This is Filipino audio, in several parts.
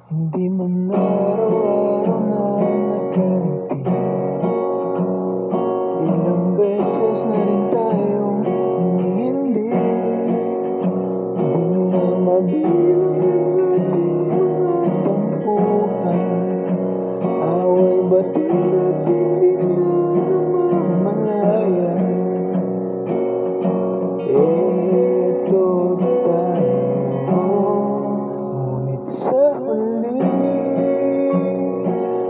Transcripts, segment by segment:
Hindi man araw-araw na nakangiti. Ilang beses na rin tayong hindi na mabilang ang ating mga tampuhan. Away ba't natin di na namamalayan? Eto tayo, ngunit sa huli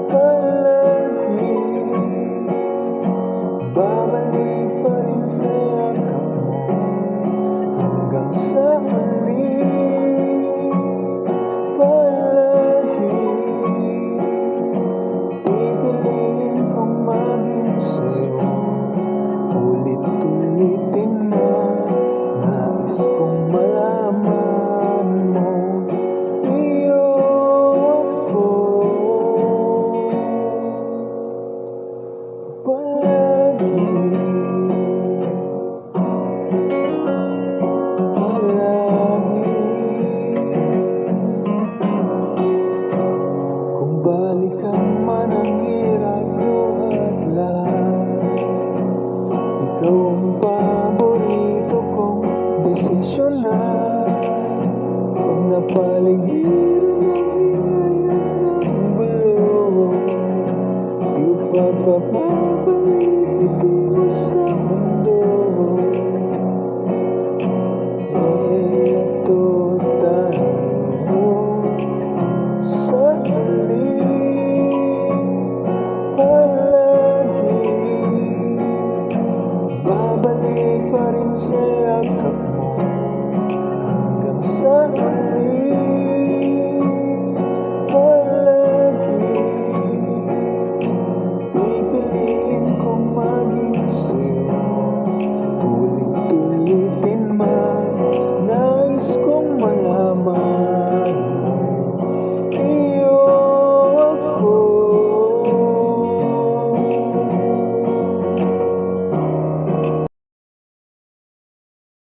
palagi babalik pa rin sa yakap mo. Hanggang sa huli palagi pipiliin kong maging sa'yo. Ulit-ulitin na nais kong malaman mo. Iyoko palagi, palagi. Kung balikan man ang hirap at lahat, ikaw ang paborito kong desisyon na. Pag napaligiran ang hingayan ng gulo, di pagpapabalik, di mo sa